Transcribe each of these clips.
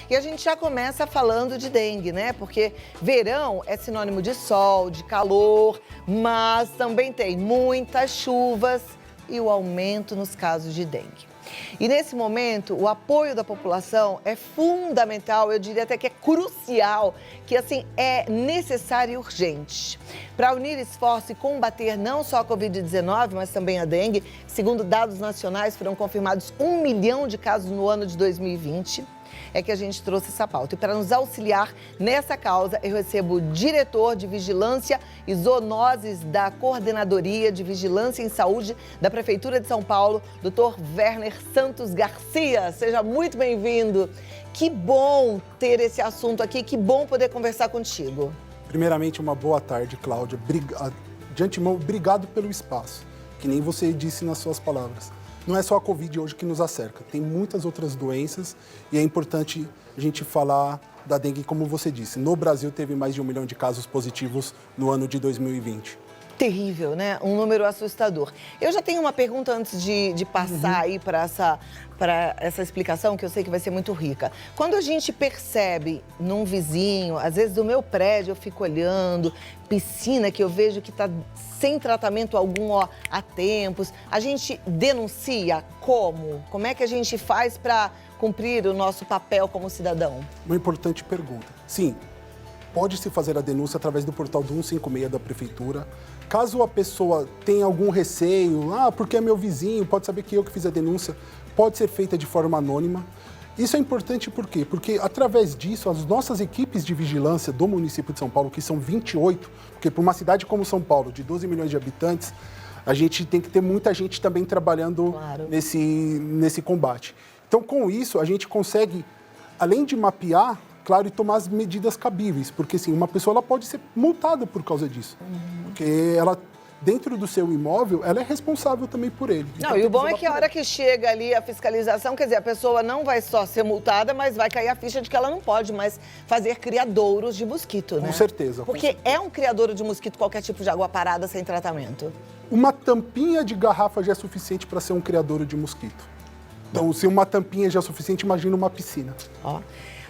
E a gente já começa falando de dengue, né? Porque verão é sinônimo de sol, de calor, mas também tem muitas chuvas e o aumento nos casos de dengue. E nesse momento, o apoio da população é fundamental, eu diria até que é crucial, que assim é necessário e urgente. Para unir esforço e combater não só a Covid-19, mas também a dengue, segundo dados nacionais, foram confirmados 1 milhão de casos no ano de 2020. É que a gente trouxe essa pauta. E para nos auxiliar nessa causa, eu recebo o diretor de Vigilância e Zoonoses da Coordenadoria de Vigilância em Saúde da Prefeitura de São Paulo, Dr. Werner Santos Garcia. Seja muito bem-vindo. Que bom ter esse assunto aqui, que bom poder conversar contigo. Primeiramente, uma boa tarde, Cláudia. De antemão, obrigado pelo espaço, que nem você disse nas suas palavras. Não é só a Covid hoje que nos acerca, tem muitas outras doenças e é importante a gente falar da dengue, como você disse. No Brasil, teve mais de 1 milhão de casos positivos no ano de 2020. Terrível, né? Um número assustador. Eu já tenho uma pergunta antes de passar aí para essa explicação, que eu sei que vai ser muito rica. Quando a gente percebe num vizinho, às vezes do meu prédio eu fico olhando, piscina que eu vejo que está sem tratamento algum há tempos, a gente denuncia como? Como é que a gente faz para cumprir o nosso papel como cidadão? Uma importante pergunta. Sim, pode-se fazer a denúncia através do portal do 156 da Prefeitura. Caso a pessoa tenha algum receio, porque é meu vizinho, pode saber que eu que fiz a denúncia, pode ser feita de forma anônima. Isso é importante por quê? Porque através disso, as nossas equipes de vigilância do município de São Paulo, que são 28, porque para uma cidade como São Paulo, de 12 milhões de habitantes, a gente tem que ter muita gente também trabalhando nesse combate. Então, com isso, a gente consegue, além de mapear, claro, e tomar as medidas cabíveis, porque assim, uma pessoa ela pode ser multada por causa disso, porque ela, dentro do seu imóvel, ela é responsável também por ele. Não, então, e o bom é que a hora que chega ali a fiscalização, quer dizer, a pessoa não vai só ser multada, mas vai cair a ficha de que ela não pode mais fazer criadouros de mosquito, né? Com certeza. Porque é um criadouro de mosquito qualquer tipo de água parada sem tratamento. Uma tampinha de garrafa já é suficiente para ser um criadouro de mosquito. Então, se uma tampinha já é suficiente, imagina uma piscina. Ó.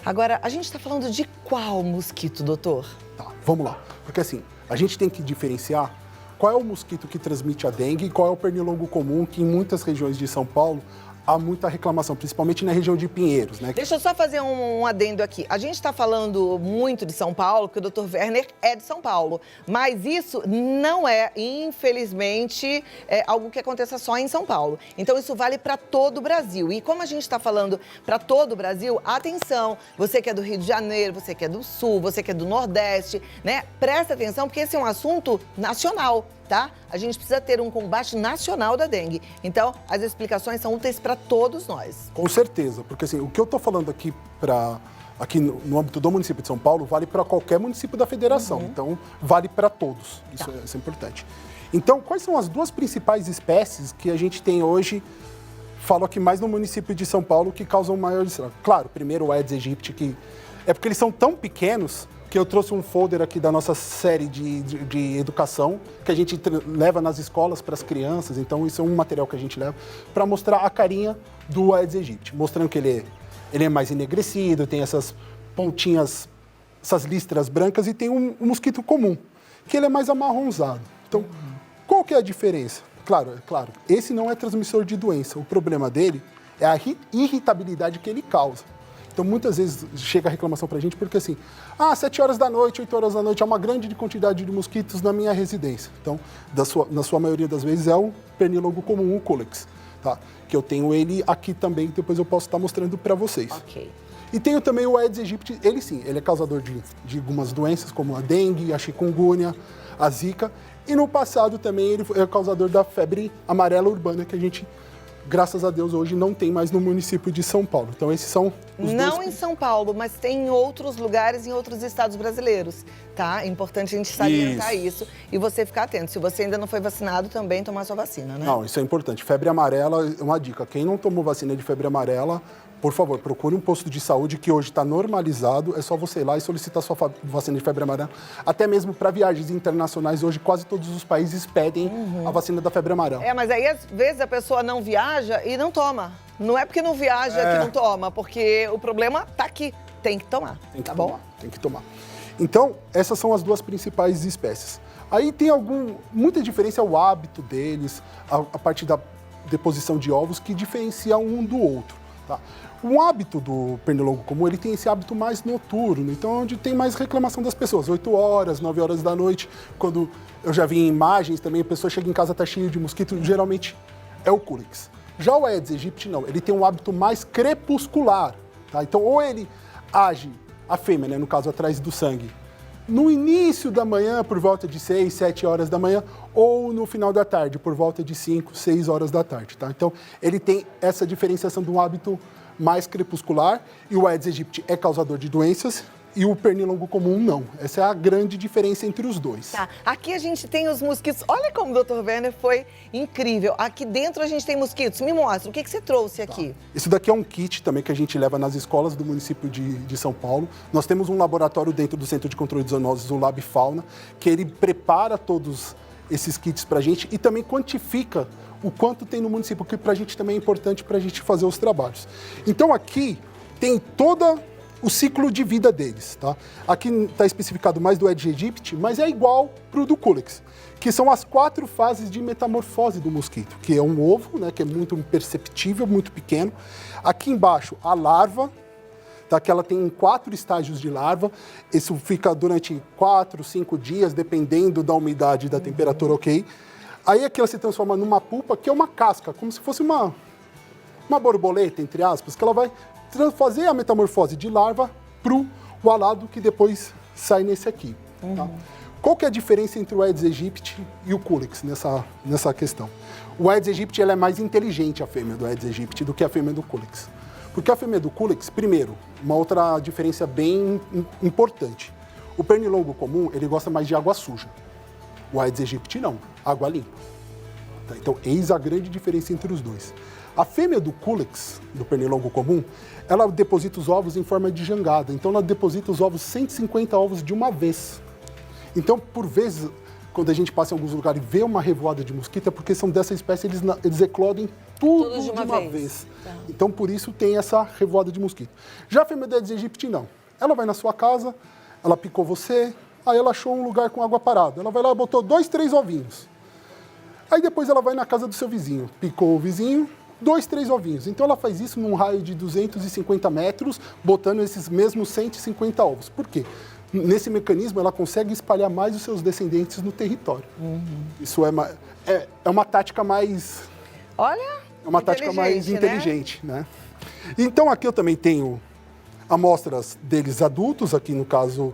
Agora, a gente está falando de qual mosquito, doutor? Tá, vamos lá. Porque assim, a gente tem que diferenciar qual é o mosquito que transmite a dengue e qual é o pernilongo comum, que em muitas regiões de São Paulo há muita reclamação, principalmente na região de Pinheiros, né? Deixa eu só fazer um adendo aqui. A gente está falando muito de São Paulo, que o Dr. Werner é de São Paulo. Mas isso não é, infelizmente, algo que aconteça só em São Paulo. Então, isso vale para todo o Brasil. E como a gente está falando para todo o Brasil, atenção, você que é do Rio de Janeiro, você que é do Sul, você que é do Nordeste, né? Presta atenção, porque esse é um assunto nacional. Tá? A gente precisa ter um combate nacional da dengue. Então, as explicações são úteis para todos nós. Com certeza, porque assim, o que eu estou falando aqui no âmbito do município de São Paulo vale para qualquer município da federação. Então, vale para todos. Isso é importante. Então, quais são as duas principais espécies que a gente tem hoje, falo aqui mais no município de São Paulo, que causam maior estrago? Claro, primeiro o Aedes aegypti, que é porque eles são tão pequenos que eu trouxe um folder aqui da nossa série de educação, que a gente leva nas escolas para as crianças, então isso é um material que a gente leva, para mostrar a carinha do Aedes aegypti, mostrando que ele é mais enegrecido, tem essas pontinhas, essas listras brancas, e tem um mosquito comum, que ele é mais amarronzado. Então, qual que é a diferença? Claro, esse não é transmissor de doença, o problema dele é a irritabilidade que ele causa. Então, muitas vezes chega a reclamação pra gente porque assim, 7 horas da noite, 8 horas da noite, há uma grande quantidade de mosquitos na minha residência. Então, na sua maioria das vezes, é o pernilongo comum, o Culex, tá? Que eu tenho ele aqui também, depois eu posso estar mostrando para vocês. Ok. E tenho também o Aedes aegypti, ele sim, ele é causador de algumas doenças, como a dengue, a chikungunya, a zika. E no passado também ele é causador da febre amarela urbana, que a gente, graças a Deus, hoje não tem mais no município de São Paulo. Então, esses são os Não em São Paulo, mas tem em outros lugares, em outros estados brasileiros, tá? É importante a gente salientar isso e você ficar atento. Se você ainda não foi vacinado, também tomar sua vacina, né? Não, isso é importante. Febre amarela, uma dica. Quem não tomou vacina de febre amarela, por favor, procure um posto de saúde que hoje está normalizado. É só você ir lá e solicitar sua vacina de febre amarela. Até mesmo para viagens internacionais, hoje quase todos os países pedem a vacina da febre amarela. Mas aí às vezes a pessoa não viaja e não toma. Não é porque não viaja que não toma, porque o problema tá aqui, tem que tomar, Tem que tá tomar, bom? tem que tomar. Então, essas são as duas principais espécies. Aí tem muita diferença o hábito deles, a partir da deposição de ovos, que diferencia um do outro. Tá? O hábito do pernilongo comum, ele tem esse hábito mais noturno, então onde tem mais reclamação das pessoas, 8 horas, 9 horas da noite, quando eu já vi em imagens também, a pessoa chega em casa, tá cheio de mosquito, geralmente é o Culex. Já o Aedes aegypti, não, ele tem um hábito mais crepuscular, tá? Então, ou ele age, a fêmea, né, no caso, atrás do sangue, no início da manhã, por volta de 6, 7 horas da manhã, ou no final da tarde, por volta de 5, 6 horas da tarde, tá? Então, ele tem essa diferenciação de um hábito mais crepuscular, e o Aedes aegypti é causador de doenças, e o pernilongo comum não. Essa é a grande diferença entre os dois. Tá, aqui a gente tem os mosquitos. Olha como o Dr. Werner foi incrível. Aqui dentro a gente tem mosquitos. Me mostra, o que você trouxe aqui? Tá. Isso daqui é um kit também que a gente leva nas escolas do município de São Paulo. Nós temos um laboratório dentro do Centro de Controle de Zoonoses, o Lab Fauna, que ele prepara todos esses kits para a gente e também quantifica o quanto tem no município, que para a gente também é importante para a gente fazer os trabalhos. Então aqui tem toda o ciclo de vida deles, tá? Aqui está especificado mais do Aedes aegypti, mas é igual para o do Culex, que são as 4 fases de metamorfose do mosquito, que é um ovo, né, que é muito imperceptível, muito pequeno. Aqui embaixo, a larva, tá, que ela tem 4 estágios de larva. Isso fica durante 4, 5 dias, dependendo da umidade e da temperatura, ok? Aí aqui ela se transforma numa pupa, que é uma casca, como se fosse uma borboleta, entre aspas, que ela vai fazer a metamorfose de larva para o alado, que depois sai nesse aqui. Tá? Qual que é a diferença entre o Aedes aegypti e o Culex nessa questão? O Aedes aegypti ela é mais inteligente, a fêmea do Aedes aegypti, do que a fêmea do Culex. Porque a fêmea do Culex, primeiro, uma outra diferença bem importante. O pernilongo comum, ele gosta mais de água suja. O Aedes aegypti não, água limpa. Tá? Então, eis a grande diferença entre os dois. A fêmea do Culex, do pernilongo comum, ela deposita os ovos em forma de jangada. Então, ela deposita os ovos, 150 ovos de uma vez. Então, por vezes, quando a gente passa em alguns lugares e vê uma revoada de mosquito, é porque são dessa espécie, eles eclodem tudo de uma vez. Tá. Então, por isso, tem essa revoada de mosquito. Já a fêmea do Aedes aegypti, não. Ela vai na sua casa, ela picou você, aí ela achou um lugar com água parada. Ela vai lá e botou 2, 3 ovinhos. Aí depois ela vai na casa do seu vizinho, picou o vizinho, 2, 3 ovinhos. Então ela faz isso num raio de 250 metros, botando esses mesmos 150 ovos. Por quê? Nesse mecanismo ela consegue espalhar mais os seus descendentes no território. Isso é uma tática mais... Olha, é uma tática mais inteligente, né? Então aqui eu também tenho amostras deles adultos, aqui no caso,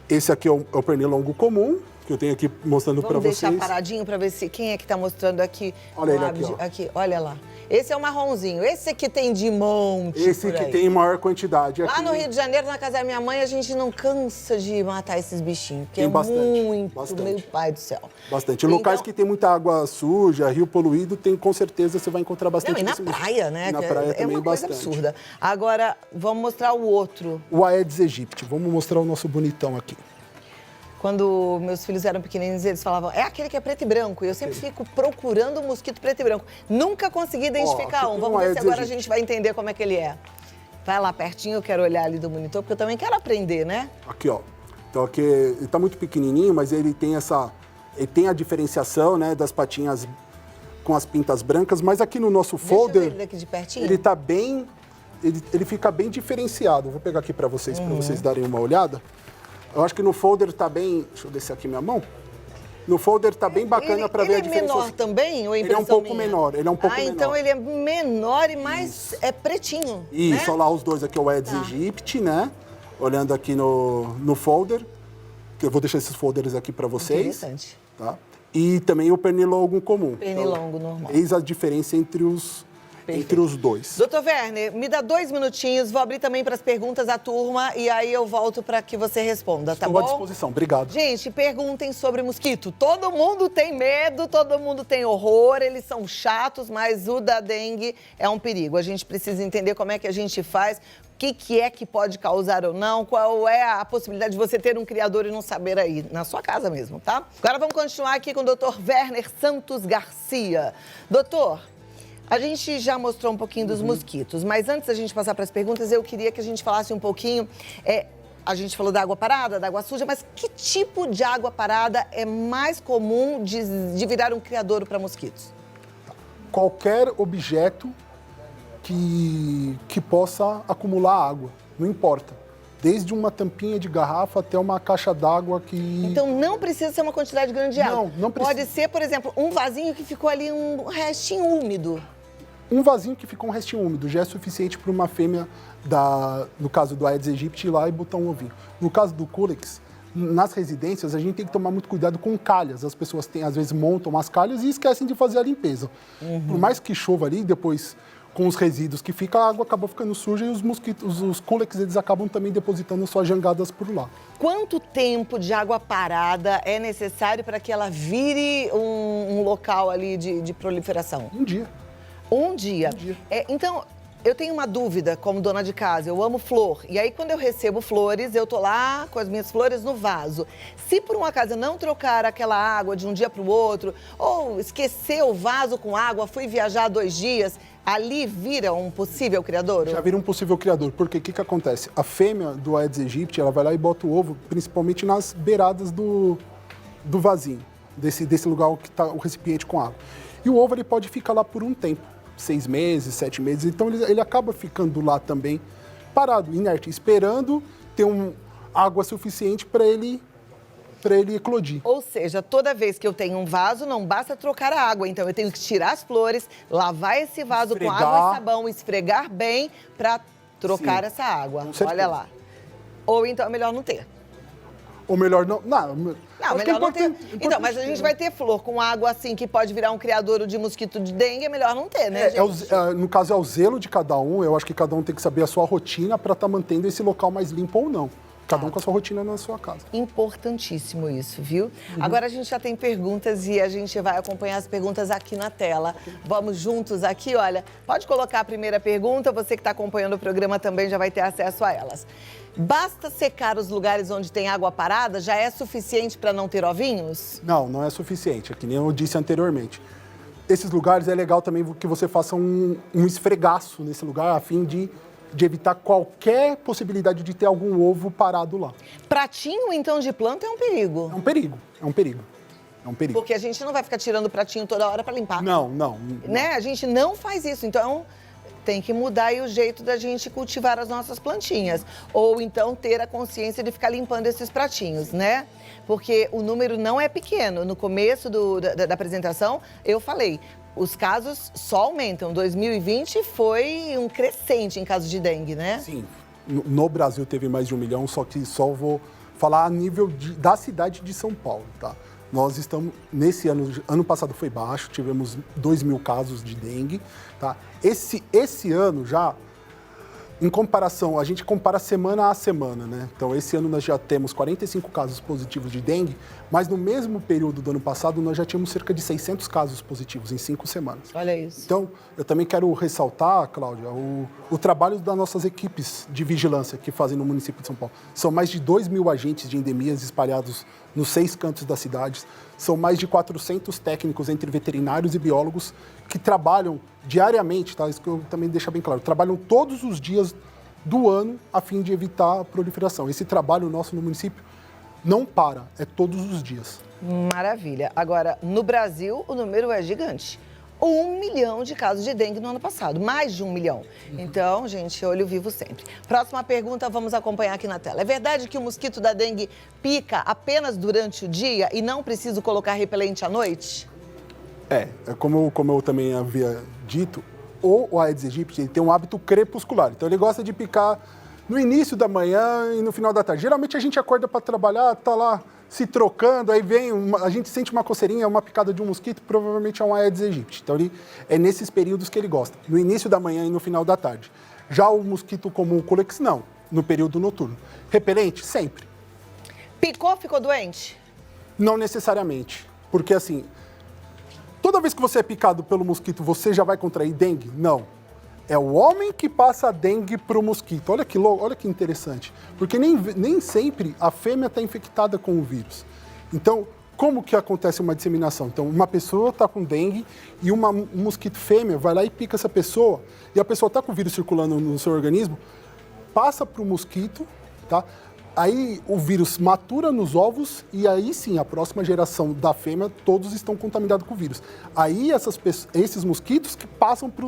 esse aqui é o pernilongo comum, que eu tenho aqui mostrando para vocês. Vamos deixar paradinho para ver se quem é que está mostrando aqui. Olha ele aqui, ó. Aqui, olha lá. Esse é o marronzinho. Esse aqui tem de monte. Esse que tem maior quantidade. Lá aqui. no Rio de Janeiro, na casa da minha mãe, a gente não cansa de matar esses bichinhos. Porque tem é bastante, muito, meu pai do céu. Bastante. Em locais que tem muita água suja, rio poluído, com certeza você vai encontrar bastante. Não, e na praia, né? E na praia também uma coisa bastante. absurda. Agora, vamos mostrar o outro. O Aedes aegypti. Vamos mostrar o nosso bonitão aqui. Quando meus filhos eram pequeninos, eles falavam, é aquele que é preto e branco. E eu sempre fico procurando um mosquito preto e branco. Nunca consegui identificar um. Vamos ver se agora a gente vai entender como é que ele é. Vai lá pertinho, eu quero olhar ali do monitor, porque eu também quero aprender, né? Aqui, ó. Então aqui ele tá muito pequenininho, mas ele tem a diferenciação, né, das patinhas com as pintas brancas, mas aqui no nosso folder... Deixa eu ver ele daqui de pertinho. Ele tá bem... Ele fica bem diferenciado. Vou pegar aqui para vocês darem uma olhada. Eu acho que no folder tá bem... Deixa eu descer aqui minha mão. No folder tá bem bacana para ver a diferença. Ele é menor também? Ou ele é um pouco menor, ele é um pouco menor. Então ele é menor e mais pretinho, Isso, né? olha lá os dois aqui, o Aedes aegypti, né? Olhando aqui no folder, que eu vou deixar esses folders aqui para vocês. Interessante. Tá? E também o pernilongo comum. Pernilongo normal. Eis a diferença entre os dois. Doutor Werner, me dá 2 minutinhos, vou abrir também para as perguntas da turma e aí eu volto para que você responda, tá bom? Estou à disposição, obrigado. Gente, perguntem sobre mosquito. Todo mundo tem medo, todo mundo tem horror, eles são chatos, mas o da dengue é um perigo. A gente precisa entender como é que a gente faz, o que é que pode causar ou não, qual é a possibilidade de você ter um criador e não saber aí, na sua casa mesmo, tá? Agora vamos continuar aqui com o doutor Werner Santos Garcia. Doutor, A gente já mostrou um pouquinho dos mosquitos, mas antes da gente passar para as perguntas, eu queria que a gente falasse um pouquinho. A gente falou da água parada, da água suja, mas que tipo de água parada é mais comum de virar um criadouro para mosquitos? Qualquer objeto que possa acumular água, não importa. Desde uma tampinha de garrafa até uma caixa d'água que... Então não precisa ser uma quantidade grande de água? Não precisa. Pode ser, por exemplo, um vasinho que ficou ali um restinho úmido. Um vasinho que ficou um restinho úmido já é suficiente para uma fêmea, no caso do Aedes aegypti, ir lá e botar um ovinho. No caso do Culex, nas residências, a gente tem que tomar muito cuidado com calhas. As pessoas às vezes montam as calhas e esquecem de fazer a limpeza. Por mais que chova ali, depois, com os resíduos que fica, a água acaba ficando suja e os mosquitos, os Culex, eles acabam também depositando suas jangadas por lá. Quanto tempo de água parada é necessário para que ela vire um local ali de proliferação? Um dia. Um dia. Então, eu tenho uma dúvida como dona de casa, eu amo flor. E aí, quando eu recebo flores, eu tô lá com as minhas flores no vaso. Se por um acaso eu não trocar aquela água de um dia para o outro, ou esquecer o vaso com água, fui viajar 2 dias, ali vira um possível criadouro? Já vira um possível criador, porque o que acontece? A fêmea do Aedes aegypti, ela vai lá e bota o ovo, principalmente nas beiradas do vasinho, desse lugar que está o recipiente com água. E o ovo ele pode ficar lá por um tempo. 6 meses, 7 meses, então ele acaba ficando lá também, parado, inerte, esperando ter água suficiente para ele eclodir. Ou seja, toda vez que eu tenho um vaso, não basta trocar a água, então eu tenho que tirar as flores, lavar esse vaso com água e sabão, esfregar bem para trocar essa água. Olha lá. Ou então é melhor não ter. Ou melhor não... Não, melhor não ter. Então, mas a gente vai ter flor com água assim que pode virar um criadouro de mosquito de dengue, é melhor não ter, né, gente? No caso, é o zelo de cada um. Eu acho que cada um tem que saber a sua rotina para estar mantendo esse local mais limpo ou não. Cada um com a sua rotina na sua casa. Importantíssimo isso, viu? Agora a gente já tem perguntas e a gente vai acompanhar as perguntas aqui na tela. Vamos juntos aqui, olha. Pode colocar a primeira pergunta, você que está acompanhando o programa também já vai ter acesso a elas. Basta secar os lugares onde tem água parada? Já é suficiente para não ter ovinhos? Não, não é suficiente, é que nem eu disse anteriormente. Esses lugares é legal também que você faça um esfregaço nesse lugar, a fim de evitar qualquer possibilidade de ter algum ovo parado lá. Pratinho, então, de planta é um perigo? É um perigo, é um perigo. É um perigo. Porque a gente não vai ficar tirando o pratinho toda hora para limpar. Não. Né? A gente não faz isso, então... Tem que mudar aí o jeito da gente cultivar as nossas plantinhas. Ou então ter a consciência de ficar limpando esses pratinhos, né? Porque o número não é pequeno. No começo da apresentação, eu falei, os casos só aumentam. 2020 foi um crescente em casos de dengue, né? Sim. No Brasil teve mais de 1 milhão, só que só vou falar a nível da cidade de São Paulo, tá? Nós estamos, nesse ano passado foi baixo, tivemos 2.000 casos de dengue, tá? Esse ano já, em comparação, a gente compara semana a semana, né? Então, esse ano nós já temos 45 casos positivos de dengue, mas no mesmo período do ano passado nós já tínhamos cerca de 600 casos positivos em 5 semanas. Olha isso. Então, eu também quero ressaltar, Cláudia, o trabalho das nossas equipes de vigilância que fazem no município de São Paulo. São mais de 2.000 agentes de endemias espalhados nos 6 cantos das cidades. São mais de 400 técnicos entre veterinários e biólogos que trabalham diariamente, tá? Isso que eu também deixo bem claro. Trabalham todos os dias do ano a fim de evitar a proliferação. Esse trabalho nosso no município não para, é todos os dias. Maravilha. Agora, no Brasil, o número é gigante. 1 milhão de casos de dengue no ano passado, mais de 1 milhão. Então, gente, olho vivo sempre. Próxima pergunta, vamos acompanhar aqui na tela. É verdade que o mosquito da dengue pica apenas durante o dia e não preciso colocar repelente à noite? Como eu também havia dito, o Aedes aegypti tem um hábito crepuscular. Então, ele gosta de picar no início da manhã e no final da tarde. Geralmente, a gente acorda para trabalhar, tá lá se trocando, aí a gente sente uma coceirinha, uma picada de um mosquito, provavelmente é um Aedes aegypti. Então, é nesses períodos que ele gosta, no início da manhã e no final da tarde. Já o mosquito comum, o Culex, não, no período noturno. Repelente, sempre. Picou, ficou doente? Não necessariamente, porque assim, toda vez que você é picado pelo mosquito, você já vai contrair dengue? Não. É o homem que passa a dengue para o mosquito. Olha que louco, olha que interessante. Porque nem sempre a fêmea está infectada com o vírus. Então, como que acontece uma disseminação? Então, uma pessoa está com dengue e um mosquito fêmea vai lá e pica essa pessoa, e a pessoa está com o vírus circulando no seu organismo, passa para o mosquito, tá? Aí o vírus matura nos ovos e aí sim, a próxima geração da fêmea, todos estão contaminados com o vírus. Aí esses mosquitos que passam para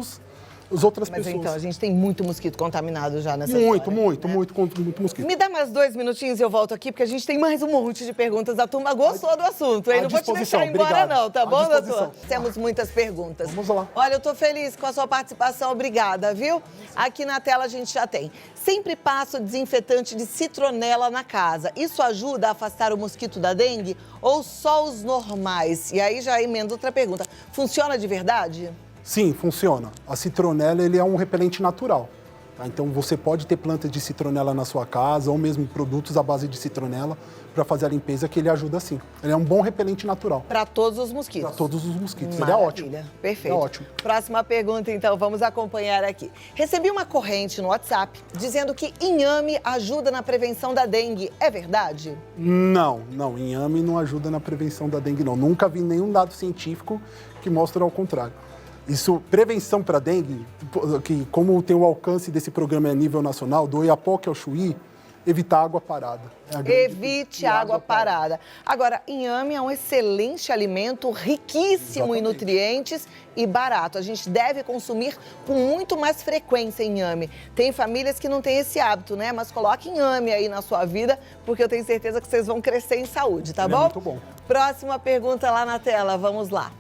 as outras Mas pessoas. então, a gente tem muito mosquito contaminado já nessa história, Muito né? muito mosquito. Me dá mais 2 minutinhos e eu volto aqui, porque a gente tem mais um monte de perguntas. A turma gostou do assunto, hein? À Não vou te disposição, deixar embora obrigado. não, tá À bom, disposição. doutor? Temos muitas perguntas. Vamos lá. Olha, eu tô feliz com a sua participação, obrigada, viu? Aqui na tela a gente já tem. Sempre passo desinfetante de citronela na casa. Isso ajuda a afastar o mosquito da dengue ou só os normais? E aí já emendo outra pergunta. Funciona de verdade? Sim, funciona. A citronela ele é um repelente natural. Tá? Então você pode ter plantas de citronela na sua casa ou mesmo produtos à base de citronela para fazer a limpeza que ele ajuda sim. Ele é um bom repelente natural. Para todos os mosquitos? Para todos os mosquitos. Maravilha. Ele é ótimo. Perfeito. É ótimo. Próxima pergunta, então, vamos acompanhar aqui. Recebi uma corrente no WhatsApp dizendo que inhame ajuda na prevenção da dengue. É verdade? Não, inhame não ajuda na prevenção da dengue, não. Nunca vi nenhum dado científico que mostre ao contrário. Isso, prevenção para dengue, que como tem o alcance desse programa a nível nacional, do Oiapoque ao Chuí, evitar água parada. Evite água parada. Agora, inhame é um excelente alimento, riquíssimo em nutrientes e barato. A gente deve consumir com muito mais frequência inhame. Tem famílias que não têm esse hábito, né? Mas coloque inhame aí na sua vida, porque eu tenho certeza que vocês vão crescer em saúde, tá bom? É muito bom. Próxima pergunta lá na tela, vamos lá.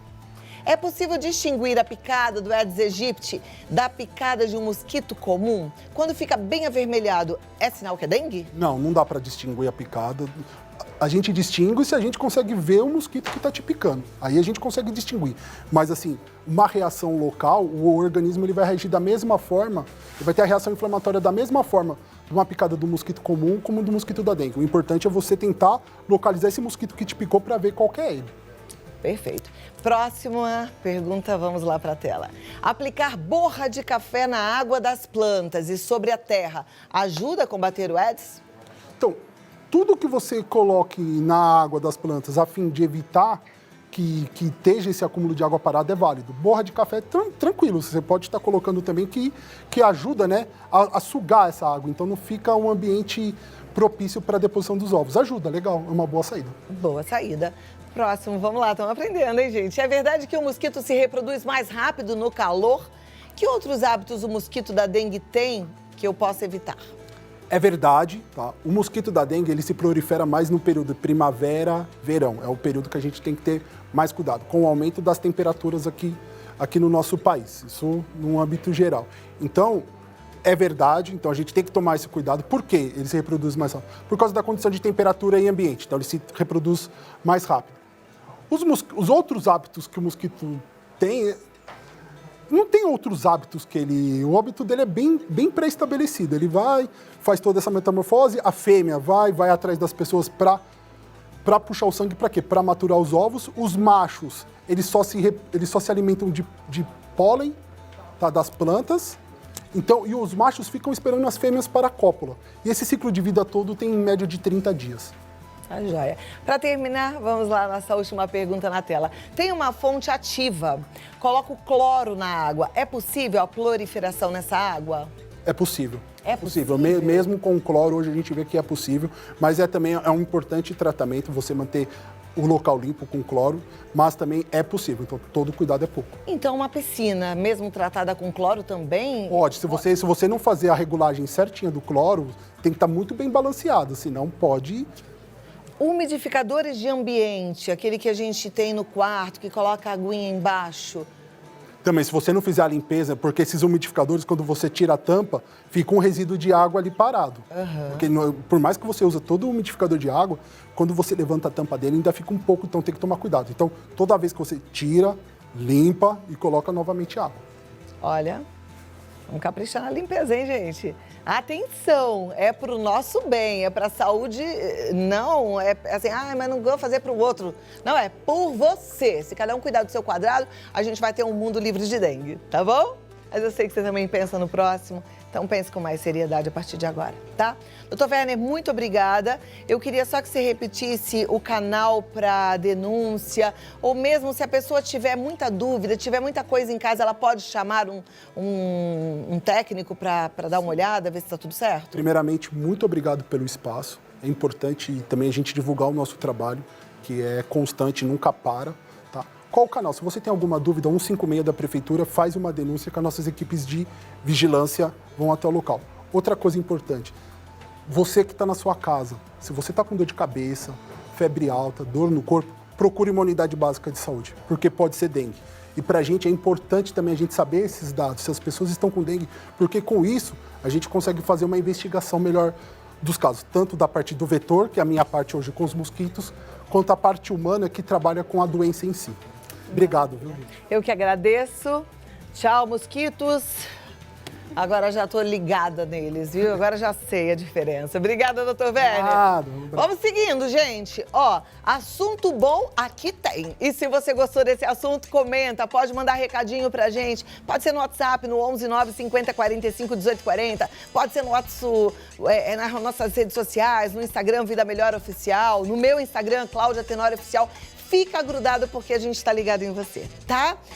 É possível distinguir a picada do Aedes aegypti da picada de um mosquito comum? Quando fica bem avermelhado, é sinal que é dengue? Não dá para distinguir a picada. A gente distingue se a gente consegue ver o mosquito que está te picando. Aí a gente consegue distinguir. Mas, assim, uma reação local, o organismo ele vai reagir da mesma forma, ele vai ter a reação inflamatória da mesma forma de uma picada do mosquito comum como do mosquito da dengue. O importante é você tentar localizar esse mosquito que te picou para ver qual que é ele. Perfeito. Próxima pergunta, vamos lá para a tela. Aplicar borra de café na água das plantas e sobre a terra ajuda a combater o Aedes? Então, tudo que você coloque na água das plantas a fim de evitar que esteja esse acúmulo de água parada é válido. Borra de café é tranquilo, você pode estar colocando também que ajuda, né, a sugar essa água. Então não fica um ambiente propício para a deposição dos ovos. Ajuda, legal, é uma boa saída. Boa saída. Próximo, vamos lá, estamos aprendendo, hein, gente? É verdade que o mosquito se reproduz mais rápido no calor? Que outros hábitos o mosquito da dengue tem que eu possa evitar? É verdade, tá? O mosquito da dengue, ele se prolifera mais no período primavera, verão. É o período que a gente tem que ter mais cuidado, com o aumento das temperaturas aqui no nosso país. Isso num âmbito geral. Então, é verdade, então a gente tem que tomar esse cuidado. Por quê? Ele se reproduz mais rápido? Por causa da condição de temperatura e ambiente. Então, ele se reproduz mais rápido. Os outros hábitos que o mosquito tem, não tem outros hábitos que ele... O hábito dele é bem pré-estabelecido. Ele vai, faz toda essa metamorfose, a fêmea vai atrás das pessoas para puxar o sangue para quê? Para maturar os ovos. Os machos, eles só se alimentam de pólen, tá, das plantas. Então, e os machos ficam esperando as fêmeas para a cópula. E esse ciclo de vida todo tem em média de 30 dias. Tá joia. Para terminar, vamos lá, nossa última pergunta na tela. Tem uma fonte ativa, coloca o cloro na água. É possível a proliferação nessa água? É possível. É possível? Mesmo com cloro, hoje a gente vê que é possível, mas também é um importante tratamento você manter o local limpo com cloro, mas também é possível, então todo cuidado é pouco. Então uma piscina, mesmo tratada com cloro também? Pode, se você não fazer a regulagem certinha do cloro, tem que estar muito bem balanceado, senão pode... Umidificadores de ambiente, aquele que a gente tem no quarto, que coloca a aguinha embaixo. Também, se você não fizer a limpeza, porque esses umidificadores, quando você tira a tampa, fica um resíduo de água ali parado. Porque por mais que você use todo o umidificador de água, quando você levanta a tampa dele, ainda fica um pouco, então tem que tomar cuidado. Então, toda vez que você tira, limpa e coloca novamente água. Olha, vamos caprichar na limpeza, hein, gente? Atenção, é para o nosso bem, é para a saúde, não é assim, mas não vou fazer para o outro. Não, é por você. Se cada um cuidar do seu quadrado, a gente vai ter um mundo livre de dengue, tá bom? Mas eu sei que você também pensa no próximo. Então pense com mais seriedade a partir de agora, tá? Doutor Werner, muito obrigada. Eu queria só que você repetisse o canal para denúncia, ou mesmo se a pessoa tiver muita dúvida, tiver muita coisa em casa, ela pode chamar um técnico para dar uma olhada, ver se está tudo certo? Primeiramente, muito obrigado pelo espaço. É importante também a gente divulgar o nosso trabalho, que é constante, nunca para. Tá? Qual o canal? Se você tem alguma dúvida, 156 da Prefeitura, faz uma denúncia que as nossas equipes de vigilância vão até o local. Outra coisa importante, você que está na sua casa, se você está com dor de cabeça, febre alta, dor no corpo, procure uma unidade básica de saúde, porque pode ser dengue. E para a gente é importante também a gente saber esses dados, se as pessoas estão com dengue, porque com isso a gente consegue fazer uma investigação melhor dos casos, tanto da parte do vetor, que é a minha parte hoje com os mosquitos, quanto a parte humana que trabalha com a doença em si. Obrigado, viu? Eu que agradeço. Tchau, mosquitos. Agora já tô ligada neles, viu? Agora já sei a diferença. Obrigada, doutor Werner. Vamos seguindo, gente. Ó, assunto bom aqui tem. E se você gostou desse assunto, comenta, pode mandar recadinho pra gente. Pode ser no WhatsApp, no 11 9 50 45 18 40. Pode ser no WhatsApp, nas nossas redes sociais, no Instagram Vida Melhor Oficial, no meu Instagram, Cláudia Tenório Oficial. Fica grudado porque a gente tá ligado em você, tá?